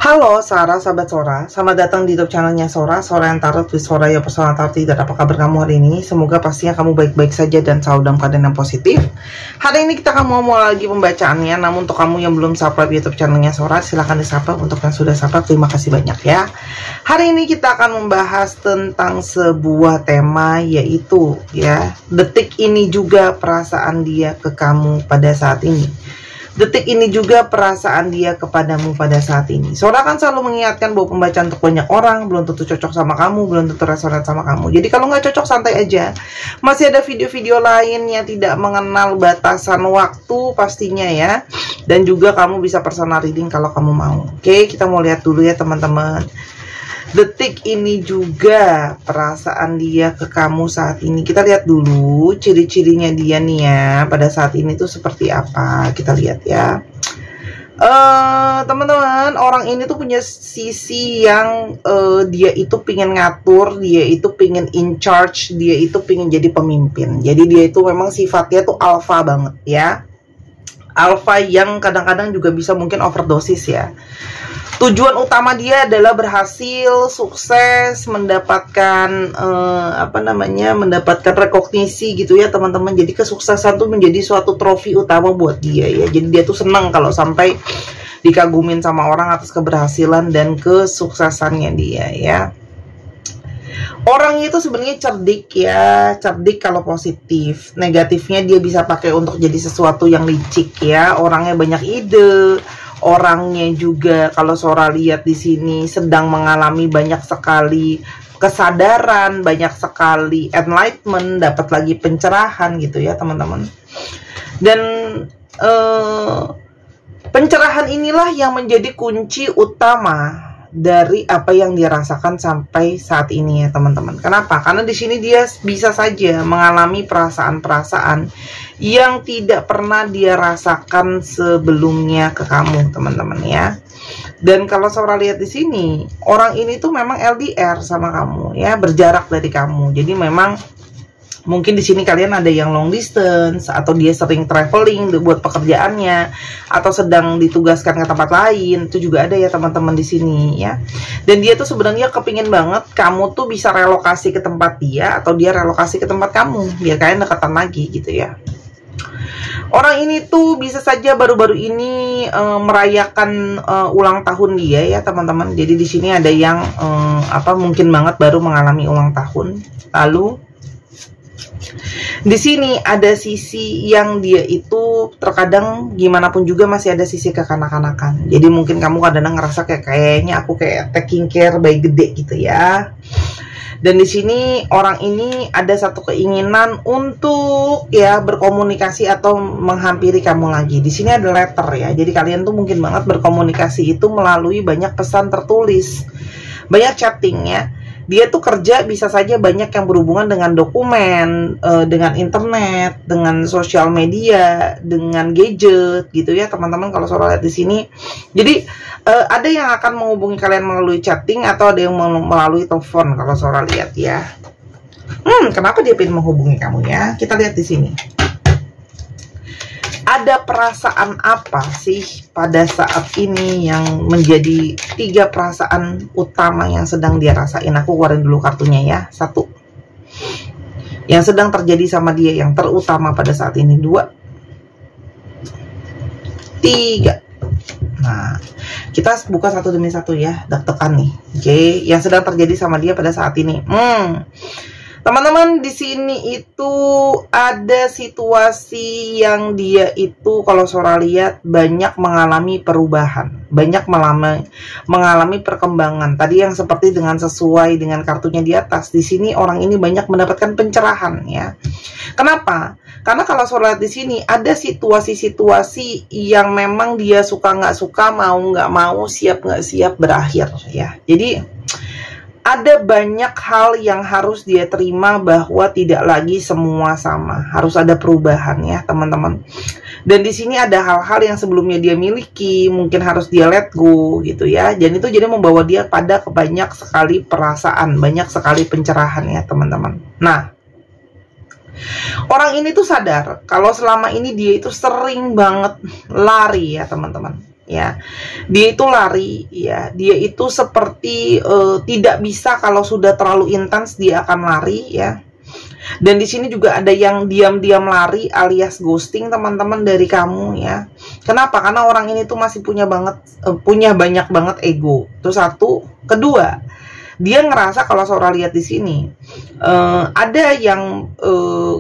Halo Sarah, sahabat Sora, selamat datang di YouTube channelnya Sora yang Tarot with Sora ya personal tarot. Dan apa kabar kamu hari ini? Semoga pastinya kamu baik-baik saja dan selalu dalam keadaan yang positif. Hari ini kita akan mau lagi pembacaannya. Namun untuk kamu yang belum subscribe YouTube channelnya Sora, silahkan di-subscribe. Untuk yang sudah subscribe, terima kasih banyak ya. Hari ini kita akan membahas tentang sebuah tema, yaitu ya, detik ini juga perasaan dia ke kamu pada saat ini. Detik ini juga perasaan dia kepadamu pada saat ini. Sora kan selalu mengingatkan bahwa pembacaan untuk banyak orang belum tentu cocok sama kamu, belum tentu resonan sama kamu. Jadi kalau nggak cocok, santai aja. Masih ada video-video lain yang tidak mengenal batasan waktu pastinya ya. Dan juga kamu bisa personal reading kalau kamu mau. Oke, kita mau lihat dulu ya teman-teman. Detik ini juga perasaan dia ke kamu saat ini. Kita lihat dulu ciri-cirinya dia nih ya, pada saat ini tuh seperti apa. Kita lihat ya. Teman-teman, orang ini tuh punya sisi yang dia itu pingin ngatur, dia itu pingin in charge, dia itu pingin jadi pemimpin. Jadi dia itu memang sifatnya tuh alpha banget ya. Alpha yang kadang-kadang juga bisa mungkin overdosis ya. Tujuan utama dia adalah berhasil, sukses, mendapatkan mendapatkan rekognisi gitu ya teman-teman. Jadi kesuksesan tuh menjadi suatu trofi utama buat dia ya. Jadi dia tuh senang kalau sampai dikagumin sama orang atas keberhasilan dan kesuksesannya dia ya. Orang itu sebenarnya cerdik ya, cerdik kalau positif. Negatifnya dia bisa pakai untuk jadi sesuatu yang licik ya. Orangnya banyak ide. Orangnya juga kalau Sora lihat di sini sedang mengalami banyak sekali kesadaran, banyak sekali enlightenment, dapat lagi pencerahan gitu ya teman-teman. Dan pencerahan inilah yang menjadi kunci utama dari apa yang dia rasakan sampai saat ini ya teman-teman. Kenapa? Karena di sini dia bisa saja mengalami perasaan-perasaan yang tidak pernah dia rasakan sebelumnya ke kamu teman-teman ya. Dan kalau Sora lihat di sini, orang ini tuh memang LDR sama kamu ya, berjarak dari kamu. Jadi memang mungkin di sini kalian ada yang long distance, atau dia sering traveling buat pekerjaannya, atau sedang ditugaskan ke tempat lain. Itu juga ada ya teman-teman di sini ya. Dan dia tuh sebenarnya kepingin banget kamu tuh bisa relokasi ke tempat dia, atau dia relokasi ke tempat kamu, biar kalian dekatan lagi gitu ya. Orang ini tuh bisa saja baru-baru ini merayakan ulang tahun dia ya teman-teman. Jadi di sini ada yang mungkin banget baru mengalami ulang tahun. Lalu di sini ada sisi yang dia itu terkadang gimana pun juga masih ada sisi kekanak-kanakan. Jadi mungkin kamu kadang ngerasa kayaknya aku kayak taking care bayi gede gitu ya. Dan di sini orang ini ada satu keinginan untuk ya berkomunikasi atau menghampiri kamu lagi. Di sini ada letter ya. Jadi kalian tuh mungkin banget berkomunikasi itu melalui banyak pesan tertulis, banyak chatting ya. Dia tuh kerja bisa saja banyak yang berhubungan dengan dokumen, dengan internet, dengan sosial media, dengan gadget gitu ya teman-teman. Kalau Sora lihat di sini, jadi ada yang akan menghubungi kalian melalui chatting, atau ada yang melalui telepon kalau Sora lihat ya. Kenapa dia pengen menghubungi kamu ya? Kita lihat di sini. Ada perasaan apa sih pada saat ini yang menjadi 3 perasaan utama yang sedang dia rasain? Aku keluarin dulu kartunya ya. 1. Yang sedang terjadi sama dia yang terutama pada saat ini. 2. 3. Nah, kita buka satu demi satu ya. Deg-degan nih. Oke, yang sedang terjadi sama dia pada saat ini. Teman-teman, di sini itu ada situasi yang dia itu kalau Sora lihat banyak mengalami perubahan, banyak mengalami perkembangan. Tadi yang seperti dengan sesuai dengan kartunya di atas, di sini orang ini banyak mendapatkan pencerahan ya. Kenapa? Karena kalau Sora lihat di sini ada situasi-situasi yang memang dia suka nggak suka, mau nggak mau, siap nggak siap berakhir ya. Jadi ada banyak hal yang harus dia terima, bahwa tidak lagi semua sama, harus ada perubahan ya teman-teman. Dan di sini ada hal-hal yang sebelumnya dia miliki, mungkin harus dia let go gitu ya. Dan itu jadi membawa dia pada banyak sekali perasaan, banyak sekali pencerahan ya teman-teman. Nah, orang ini tuh sadar kalau selama ini dia itu sering banget lari ya teman-teman. ya. Dia itu lari, ya. Dia itu seperti tidak bisa, kalau sudah terlalu intens dia akan lari, ya. Dan di sini juga ada yang diam-diam lari alias ghosting teman-teman dari kamu, ya. Kenapa? Karena orang ini tuh masih punya banyak banget ego. Itu satu. Kedua, dia ngerasa, kalau Sora lihat di sini, ada yang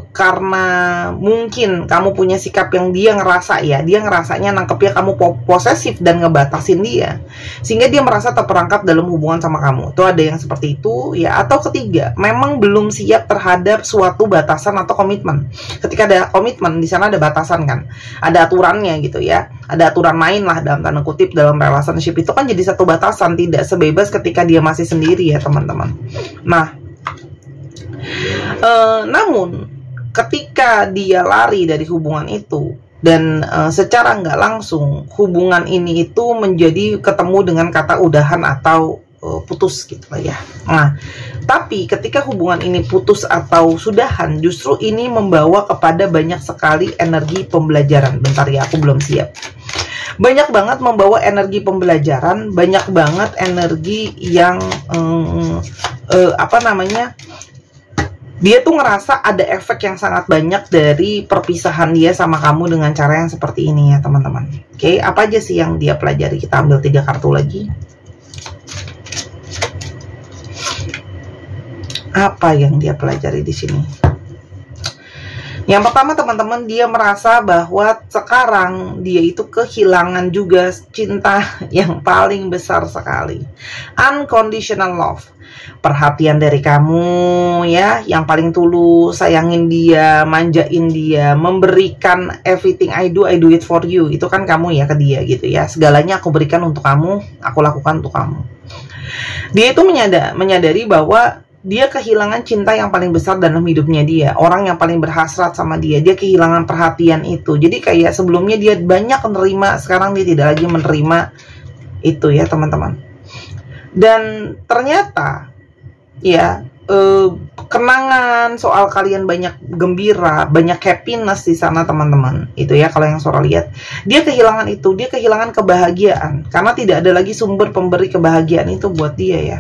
karena mungkin kamu punya sikap yang dia ngerasa, ya, dia ngerasanya nangkepnya kamu posesif dan ngebatasin dia, sehingga dia merasa terperangkap dalam hubungan sama kamu. Itu ada yang seperti itu, ya. Atau ketiga, memang belum siap terhadap suatu batasan atau komitmen. Ketika ada komitmen, di sana ada batasan kan, ada aturannya gitu, ya. Ada aturan main lah dalam tanda kutip dalam relationship itu kan, jadi satu batasan, tidak sebebas ketika dia masih sendiri, ya teman-teman. Nah, namun ketika dia lari dari hubungan itu, dan secara nggak langsung hubungan ini itu menjadi ketemu dengan kata udahan atau putus gitu lah, ya. Nah, tapi ketika hubungan ini putus atau sudahan, justru ini membawa kepada banyak sekali energi pembelajaran. Bentar ya, aku belum siap. Banyak banget membawa energi pembelajaran, banyak banget energi yang dia tuh ngerasa ada efek yang sangat banyak dari perpisahan dia sama kamu dengan cara yang seperti ini, ya teman-teman. Oke, apa aja sih yang dia pelajari? Kita ambil 3 kartu lagi. Apa yang dia pelajari di sini? Yang pertama teman-teman, dia merasa bahwa sekarang dia itu kehilangan juga cinta yang paling besar sekali. Unconditional love. Perhatian dari kamu, ya, yang paling tulus, sayangin dia, manjain dia, memberikan everything I do it for you. Itu kan kamu ya ke dia gitu, ya. Segalanya aku berikan untuk kamu, aku lakukan untuk kamu. Dia itu menyadari bahwa dia kehilangan cinta yang paling besar dalam hidupnya dia, orang yang paling berhasrat sama dia. Dia kehilangan perhatian itu. Jadi kayak sebelumnya dia banyak menerima, sekarang dia tidak lagi menerima itu, ya teman-teman. Dan ternyata, ya, kenangan soal kalian banyak gembira, banyak happiness di sana teman-teman. Itu ya kalau yang Sora lihat. Dia kehilangan itu, dia kehilangan kebahagiaan karena tidak ada lagi sumber pemberi kebahagiaan itu buat dia, ya.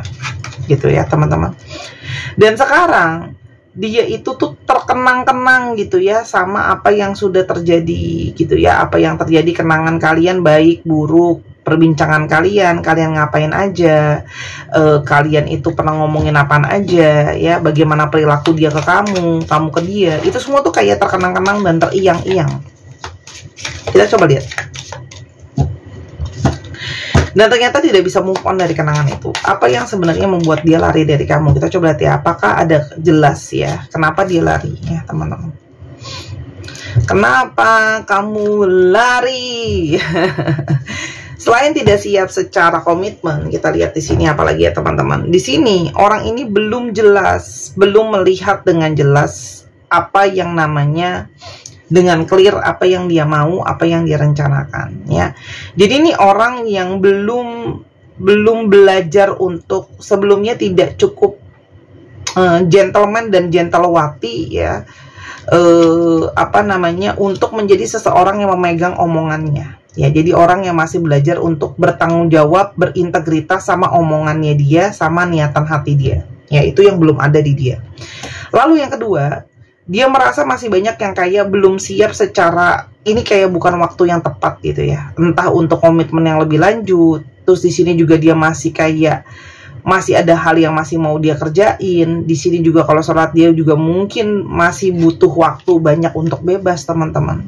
Gitu ya teman-teman. Dan sekarang dia itu tuh terkenang-kenang gitu ya sama apa yang sudah terjadi gitu ya, apa yang terjadi, kenangan kalian baik buruk, perbincangan kalian ngapain aja, kalian itu pernah ngomongin apaan aja ya, bagaimana perilaku dia ke kamu ke dia, itu semua tuh kayak terkenang-kenang dan teriang-iang. Kita coba lihat. Dan ternyata tidak bisa move on dari kenangan itu. Apa yang sebenarnya membuat dia lari dari kamu? Kita coba lihat ya, apakah ada jelas ya kenapa dia lari ya teman-teman. Kenapa kamu lari? Selain tidak siap secara komitmen, kita lihat di sini apalagi ya teman-teman. Di sini orang ini belum jelas, belum melihat dengan jelas apa yang namanya, dengan clear apa yang dia mau, apa yang dia rencanakan ya. Jadi ini orang yang belum belajar untuk, sebelumnya tidak cukup gentleman dan gentlewati ya, untuk menjadi seseorang yang memegang omongannya ya. Jadi orang yang masih belajar untuk bertanggung jawab, berintegritas sama omongannya dia, sama niatan hati dia ya. Itu yang belum ada di dia. Lalu yang kedua, dia merasa masih banyak yang kayak belum siap secara, ini kayak bukan waktu yang tepat gitu ya. Entah untuk komitmen yang lebih lanjut. Terus di sini juga dia masih kayak masih ada hal yang masih mau dia kerjain. Di sini juga kalau sholat dia juga mungkin masih butuh waktu banyak untuk bebas teman-teman.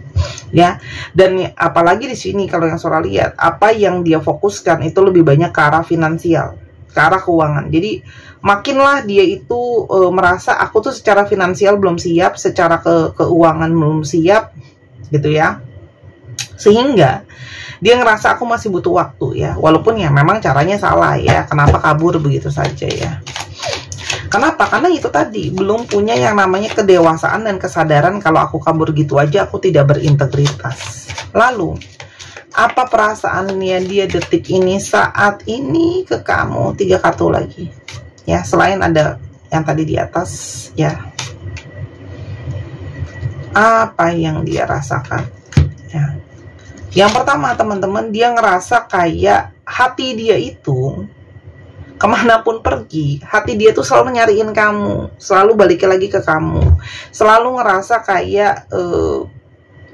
Ya. Dan apalagi di sini kalau yang sholat lihat, apa yang dia fokuskan itu lebih banyak ke arah finansial, ke arah keuangan. Jadi makinlah dia itu merasa aku tuh secara finansial belum siap, secara keuangan belum siap gitu ya. Sehingga dia ngerasa aku masih butuh waktu ya. Walaupun ya memang caranya salah ya. Kenapa kabur begitu saja ya. Kenapa? Karena itu tadi belum punya yang namanya kedewasaan dan kesadaran kalau aku kabur gitu aja aku tidak berintegritas. Lalu apa perasaannya dia detik ini, saat ini ke kamu? 3 kartu lagi ya, selain ada yang tadi di atas ya. Apa yang dia rasakan ya. Yang pertama teman-teman, dia ngerasa kayak hati dia itu kemanapun pergi, hati dia tuh selalu nyariin kamu, selalu balik lagi ke kamu, selalu ngerasa kayak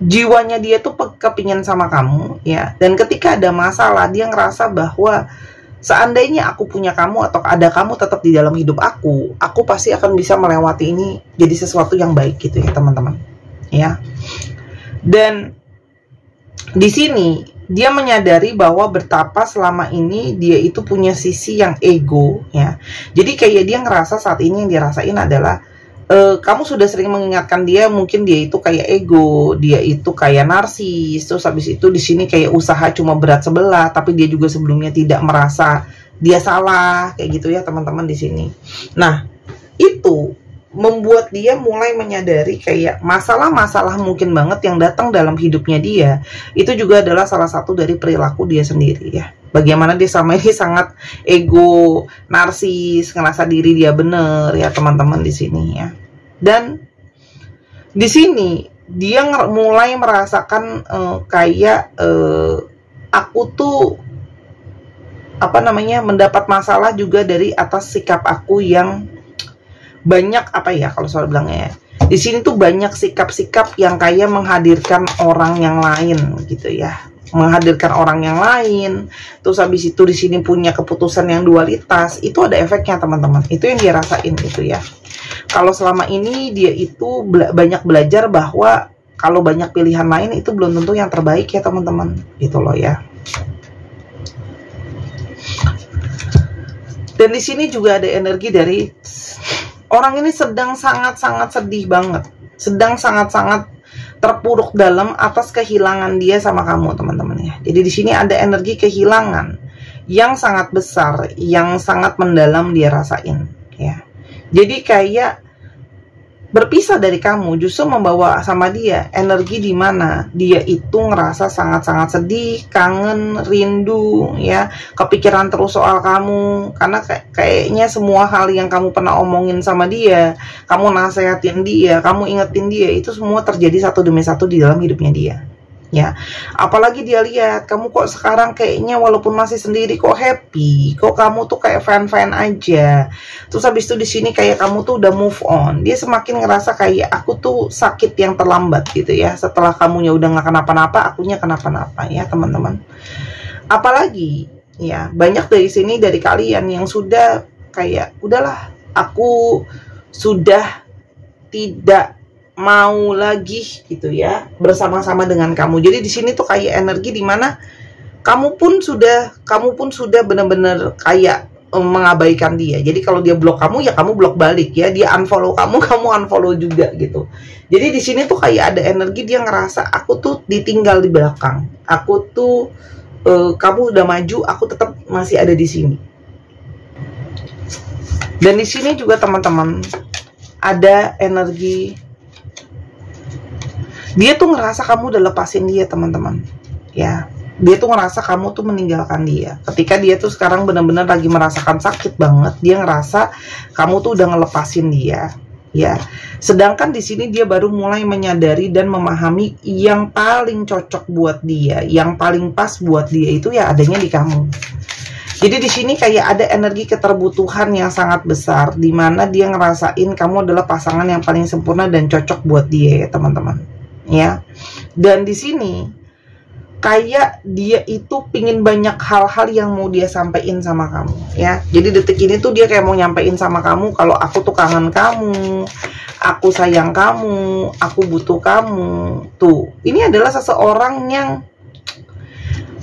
jiwanya dia tuh kepingin sama kamu ya. Dan ketika ada masalah, dia ngerasa bahwa seandainya aku punya kamu atau ada kamu tetap di dalam hidup aku pasti akan bisa melewati ini jadi sesuatu yang baik gitu ya teman-teman ya. Dan di sini dia menyadari bahwa betapa selama ini dia itu punya sisi yang ego ya. Jadi kayak dia ngerasa saat ini yang dirasain adalah kamu sudah sering mengingatkan dia, mungkin dia itu kayak ego, dia itu kayak narsis. Terus habis itu di sini kayak usaha cuma berat sebelah, tapi dia juga sebelumnya tidak merasa dia salah kayak gitu ya teman-teman di sini. Nah, itu membuat dia mulai menyadari kayak masalah-masalah mungkin banget yang datang dalam hidupnya dia itu juga adalah salah satu dari perilaku dia sendiri ya. Bagaimana dia sama ini sangat ego, narsis, ngerasa diri dia bener ya teman-teman di sini ya. Dan di sini dia mulai merasakan kayak aku tuh apa namanya mendapat masalah juga dari atas sikap aku yang banyak apa ya kalau soal bilangnya ya. Di sini tuh banyak sikap-sikap yang kayak menghadirkan orang yang lain gitu ya. Menghadirkan orang yang lain. Terus habis itu di sini punya keputusan yang dualitas. Itu ada efeknya teman-teman. Itu yang dia rasain gitu ya. Kalau selama ini dia itu banyak belajar bahwa kalau banyak pilihan lain itu belum tentu yang terbaik ya teman-teman. Gitu loh ya. Dan di sini juga ada energi dari orang ini sedang sangat-sangat sedih banget, sedang sangat-sangat terpuruk dalam atas kehilangan dia sama kamu teman-teman ya. Jadi di sini ada energi kehilangan yang sangat besar, yang sangat mendalam dia rasain ya. Jadi kayak berpisah dari kamu justru membawa sama dia energi di mana dia itu ngerasa sangat-sangat sedih, kangen, rindu ya, kepikiran terus soal kamu karena kayaknya semua hal yang kamu pernah omongin sama dia, kamu nasehatin dia, kamu ingetin dia, itu semua terjadi satu demi satu di dalam hidupnya dia. Ya, apalagi dia lihat kamu kok sekarang kayaknya walaupun masih sendiri kok happy, kok kamu tuh kayak fan-fan aja. Terus habis itu di sini kayak kamu tuh udah move on. Dia semakin ngerasa kayak aku tuh sakit yang terlambat gitu ya. Setelah kamunya udah nggak kenapa-napa, akunya kenapa-napa ya teman-teman. Apalagi ya banyak dari sini dari kalian yang sudah kayak udahlah, aku sudah tidak mau lagi gitu ya bersama-sama dengan kamu. Jadi di sini tuh kayak energi di mana kamu pun sudah benar-benar kayak mengabaikan dia. Jadi kalau dia blok kamu ya kamu blok balik ya, dia unfollow kamu, kamu unfollow juga gitu. Jadi di sini tuh kayak ada energi dia ngerasa aku tuh ditinggal di belakang. Aku tuh kamu udah maju, aku tetap masih ada di sini. Dan di sini juga teman-teman ada energi dia tuh ngerasa kamu udah lepasin dia teman-teman ya. Dia tuh ngerasa kamu tuh meninggalkan dia ketika dia tuh sekarang benar-benar lagi merasakan sakit banget. Dia ngerasa kamu tuh udah ngelepasin dia ya. Sedangkan di sini dia baru mulai menyadari dan memahami yang paling cocok buat dia, yang paling pas buat dia itu ya adanya di kamu. Jadi di sini kayak ada energi keterbutuhan yang sangat besar di mana dia ngerasain kamu adalah pasangan yang paling sempurna dan cocok buat dia ya teman-teman ya. Dan di sini kayak dia itu pingin banyak hal-hal yang mau dia sampaikan sama kamu ya. Jadi detik ini tuh dia kayak mau nyampein sama kamu kalau aku tuh kangen kamu, aku sayang kamu, aku butuh kamu. Tuh, ini adalah seseorang yang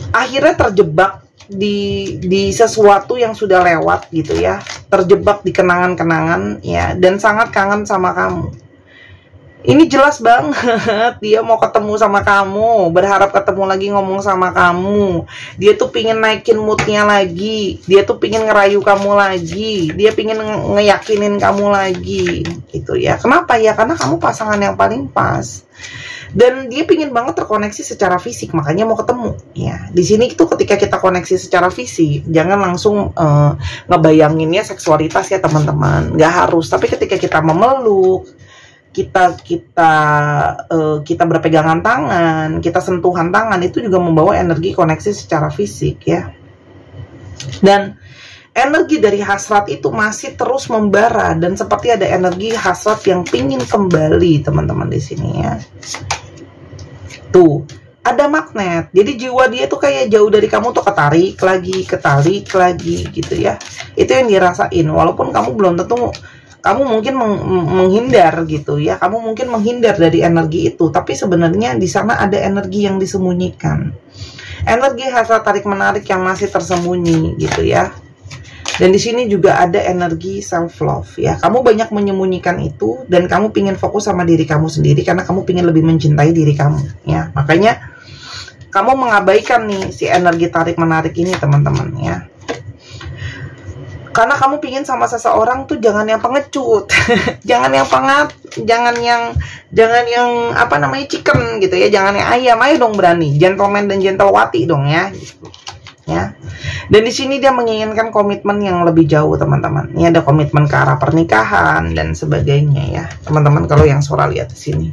akhirnya terjebak di sesuatu yang sudah lewat gitu ya, terjebak di kenangan-kenangan ya, dan sangat kangen sama kamu. Ini jelas banget dia mau ketemu sama kamu, berharap ketemu lagi, ngomong sama kamu. Dia tuh pingin naikin moodnya lagi, dia tuh pingin ngerayu kamu lagi, dia pingin ngeyakinin kamu lagi gitu ya. Kenapa ya? Karena kamu pasangan yang paling pas. Dan dia pingin banget terkoneksi secara fisik, makanya mau ketemu ya. Di sini itu ketika kita koneksi secara fisik, jangan langsung ngebayanginnya seksualitas ya teman-teman, nggak harus. Tapi ketika kita memeluk, kita berpegangan tangan, kita sentuhan tangan, itu juga membawa energi koneksi secara fisik ya. Dan energi dari hasrat itu masih terus membara, dan seperti ada energi hasrat yang pingin kembali teman-teman di sini ya. Tuh, ada magnet. Jadi jiwa dia tuh kayak jauh dari kamu tuh ketarik lagi gitu ya. Itu yang dirasain, walaupun kamu belum tentu, kamu mungkin menghindar gitu ya, kamu mungkin menghindar dari energi itu, tapi sebenarnya di sana ada energi yang disembunyikan, energi hasrat tarik menarik yang masih tersembunyi gitu ya. Dan di sini juga ada energi self love ya, kamu banyak menyembunyikan itu, dan kamu pingin fokus sama diri kamu sendiri karena kamu pingin lebih mencintai diri kamu ya, makanya kamu mengabaikan nih si energi tarik menarik ini teman-teman ya. Karena kamu pingin sama seseorang tuh jangan yang pengecut, jangan yang jangan yang apa namanya chicken gitu ya, jangan yang ayam, ayo dong berani, gentleman dan gentlewati dong ya, gitu. Ya. Dan di sini dia menginginkan komitmen yang lebih jauh teman-teman. Ini ada komitmen ke arah pernikahan dan sebagainya ya, teman-teman. Kalau yang Sora lihat di sini.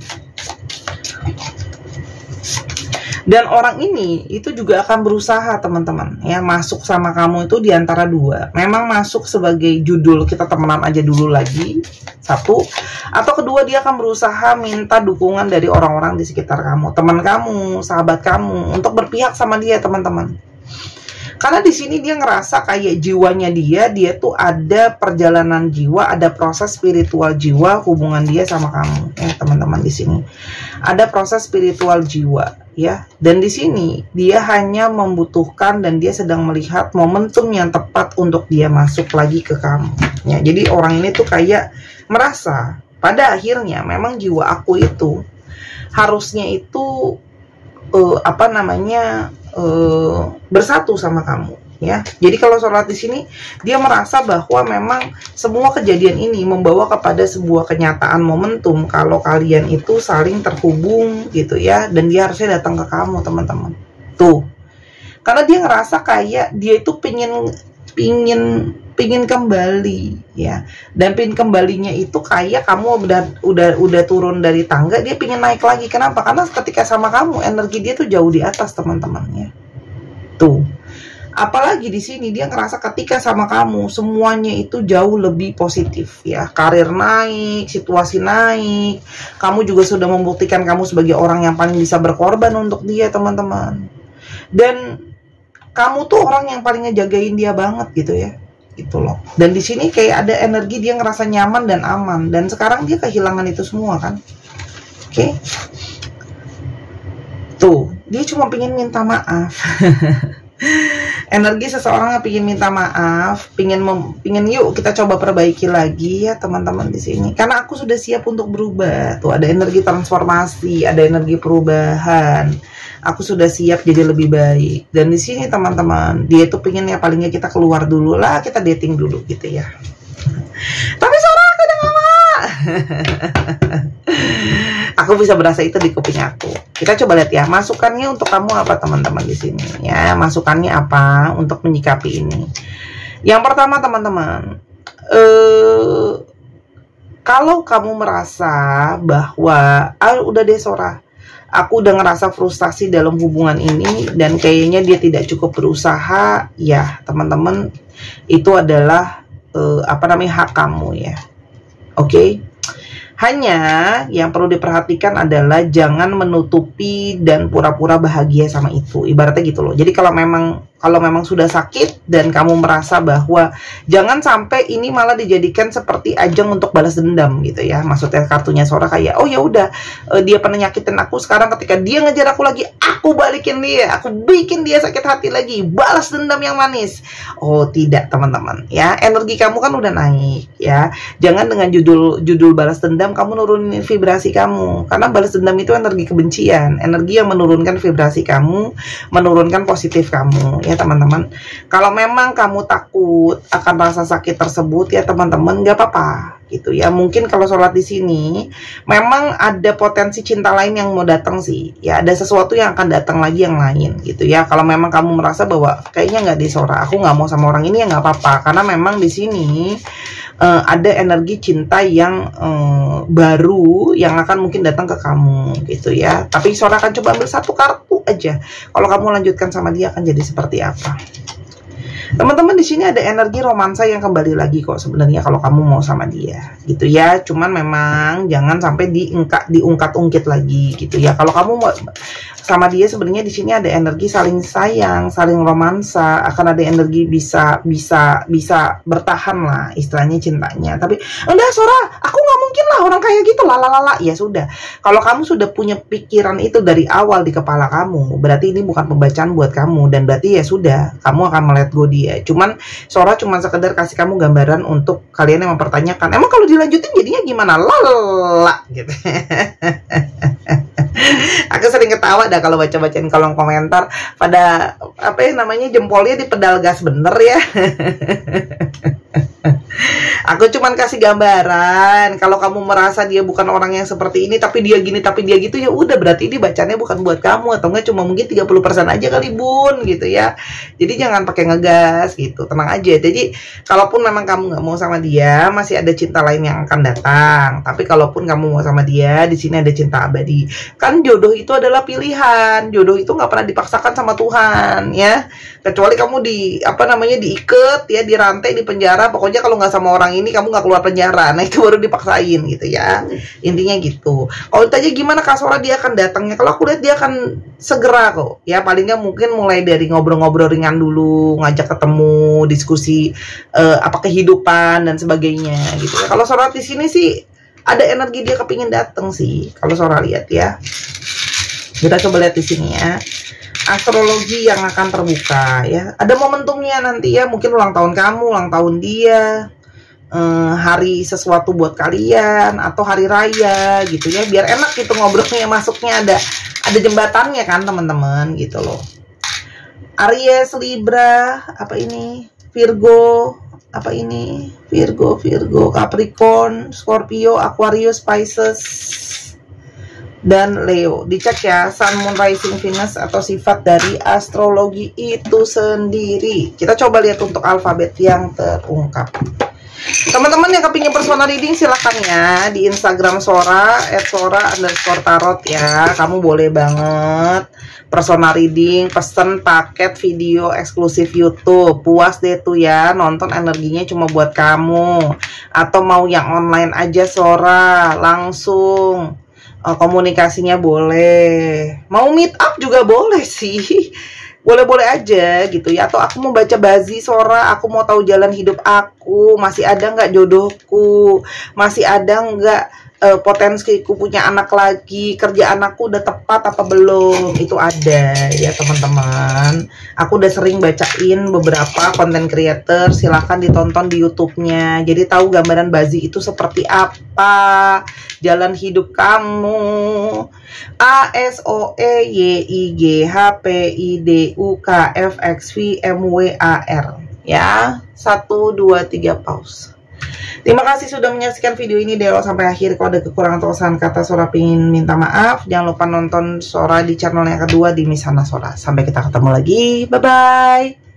Dan orang ini itu juga akan berusaha teman-teman ya, masuk sama kamu itu di antara dua. Memang masuk sebagai judul kita temenan aja dulu lagi, satu. Atau kedua, dia akan berusaha minta dukungan dari orang-orang di sekitar kamu, teman kamu, sahabat kamu, untuk berpihak sama dia teman-teman. Karena di sini dia ngerasa kayak jiwanya dia tuh ada perjalanan jiwa, ada proses spiritual jiwa hubungan dia sama kamu ya teman-teman. Di sini ada proses spiritual jiwa ya, dan di sini dia hanya membutuhkan dan dia sedang melihat momentum yang tepat untuk dia masuk lagi ke kamu ya. Jadi orang ini tuh kayak merasa pada akhirnya memang jiwa aku itu harusnya itu bersatu sama kamu ya. Jadi kalau sholat di sini dia merasa bahwa memang semua kejadian ini membawa kepada sebuah kenyataan momentum kalau kalian itu saling terhubung gitu ya, dan dia harusnya datang ke kamu teman-teman. Tuh, karena dia ngerasa kayak dia itu pingin kembali ya, dan pingin kembalinya itu kayak kamu udah turun dari tangga, dia pingin naik lagi. Kenapa? Karena ketika sama kamu energi dia tuh jauh di atas teman-teman ya. Tuh, apalagi di sini dia ngerasa ketika sama kamu semuanya itu jauh lebih positif ya, karir naik, situasi naik, kamu juga sudah membuktikan kamu sebagai orang yang paling bisa berkorban untuk dia teman-teman, dan kamu tuh orang yang paling ngejagain dia banget gitu ya, gitu loh. Dan di sini kayak ada energi dia ngerasa nyaman dan aman, dan sekarang dia kehilangan itu semua kan. Oke. Tuh, dia cuma pingin minta maaf. Energi seseorang yang pingin minta maaf, pingin yuk kita coba perbaiki lagi ya teman-teman di sini. Karena aku sudah siap untuk berubah. Tuh ada energi transformasi, ada energi perubahan. Aku sudah siap jadi lebih baik. Dan di sini teman-teman, dia tuh pengen ya palingnya kita keluar dulu lah, kita dating dulu gitu ya. Tapi Sora aku udah gak mau. Aku bisa berasa itu di kuping aku. Kita coba lihat ya, masukannya untuk kamu apa teman-teman di sini ya. Masukannya apa untuk menyikapi ini? Yang pertama teman-teman, kalau kamu merasa bahwa udah deh Sora, aku udah ngerasa frustasi dalam hubungan ini dan kayaknya dia tidak cukup berusaha, ya teman-teman, itu adalah hak kamu ya. Oke. Hanya yang perlu diperhatikan adalah jangan menutupi dan pura-pura bahagia sama itu. Ibaratnya gitu loh. Jadi kalau memang sudah sakit dan kamu merasa bahwa jangan sampai ini malah dijadikan seperti ajang untuk balas dendam gitu ya. Maksudnya kartunya Sora kayak, oh ya udah, dia pernah nyakitin aku, sekarang ketika dia ngejar aku lagi, aku balikin dia, aku bikin dia sakit hati lagi, balas dendam yang manis. Oh tidak teman-teman ya, energi kamu kan udah naik ya. Jangan dengan judul balas dendam kamu nurunin vibrasi kamu, karena balas dendam itu energi kebencian, energi yang menurunkan vibrasi kamu, menurunkan positif kamu ya teman-teman. Kalau memang kamu takut akan rasa sakit tersebut ya teman-teman, nggak apa-apa gitu ya. Mungkin kalau sholat di sini memang ada potensi cinta lain yang mau datang sih ya, ada sesuatu yang akan datang lagi yang lain gitu ya. Kalau memang kamu merasa bahwa kayaknya nggak di Sora, aku nggak mau sama orang ini, ya nggak apa-apa, karena memang di sini ada energi cinta yang baru yang akan mungkin datang ke kamu gitu ya. Tapi Sora akan coba ambil satu kartu aja. Kalau kamu lanjutkan sama dia akan jadi seperti apa? Teman-teman, di sini ada energi romansa yang kembali lagi kok sebenarnya kalau kamu mau sama dia gitu ya. Cuman memang jangan sampai diungkat-ungkit lagi gitu ya. Kalau kamu mau sama dia sebenarnya di sini ada energi saling sayang, saling romansa, akan ada energi bisa bertahan lah istilahnya cintanya. Tapi enggak Sora, aku nggak mungkin lah orang kayak gitu, lalalala. Ya sudah, kalau kamu sudah punya pikiran itu dari awal di kepala kamu, berarti ini bukan pembacaan buat kamu, dan berarti ya sudah, kamu akan let go dia. Cuman Sora cuma sekedar kasih kamu gambaran untuk kalian yang mempertanyakan, emang kalau dilanjutin jadinya gimana? Lala gitu. Aku sering ketawa dah kalau baca-bacain kolom komentar pada apa ya namanya, jempolnya di pedal gas bener ya. Aku cuman kasih gambaran. Kalau kamu merasa dia bukan orang yang seperti ini, tapi dia gini, tapi dia gitu, ya udah berarti ini bacanya bukan buat kamu, atau enggak cuma mungkin 30% aja kali bun gitu ya. Jadi jangan pakai ngegas gitu, tenang aja. Jadi kalaupun memang kamu nggak mau sama dia, masih ada cinta lain yang akan datang. Tapi kalaupun kamu mau sama dia, di sini ada cinta abadi. Kan jodoh itu adalah pilihan. Jodoh itu nggak pernah dipaksakan sama Tuhan ya. Kecuali kamu diikat ya, dirantai, di penjara. Pokoknya kalau nggak sama orang ini kamu nggak keluar penjara. Nah itu baru dipaksain gitu ya. Intinya gitu. Kalau ditanya gimana Kak Sora dia akan datangnya, kalau aku lihat dia akan segera kok. Ya palingnya mungkin mulai dari ngobrol-ngobrol ringan dulu, ngajak ketemu, diskusi kehidupan dan sebagainya gitu ya. Kalau Sora di sini sih ada energi dia kepingin datang sih. Kalau Sora lihat ya. Kita coba lihat di sini ya. Astrologi yang akan terbuka ya. Ada momentumnya nanti ya, mungkin ulang tahun kamu, ulang tahun dia, hari sesuatu buat kalian, atau hari raya gitu ya, biar enak gitu ngobrolnya, masuknya ada jembatannya kan teman-teman gitu loh. Aries, Libra, apa ini, Virgo, apa ini, Virgo, Capricorn, Scorpio, Aquarius, Pisces, dan Leo. Dicek ya Sun, Moon, Rising, Venus atau sifat dari astrologi itu sendiri. Kita coba lihat untuk alfabet yang terungkap. Teman-teman yang kepingin personal reading silahkan ya di Instagram Sora @sora_tarot ya. Kamu boleh banget personal reading, pesen paket video eksklusif YouTube. Puas deh tuh ya, nonton energinya cuma buat kamu. Atau mau yang online aja Sora, langsung komunikasinya boleh. Mau meet up juga boleh sih. Boleh-boleh aja gitu ya. Atau aku mau baca bazi Sora, aku mau tahu jalan hidup aku, masih ada nggak jodohku, masih ada nggak potensiku punya anak lagi, kerjaan aku udah tepat apa belum, itu ada ya teman-teman. Aku udah sering bacain beberapa konten creator, silahkan ditonton di YouTube-nya, jadi tahu gambaran bazi itu seperti apa, jalan hidup kamu. ASOEYIGHPIDUKFXVMWAR ya. 1 2 3 pause. Terima kasih sudah menyaksikan video ini dari awal sampai akhir. Kalau ada kekurangan atau kesalahan kata Sora pingin minta maaf. Jangan lupa nonton Sora di channel yang kedua di Misana Sora. Sampai kita ketemu lagi. Bye bye.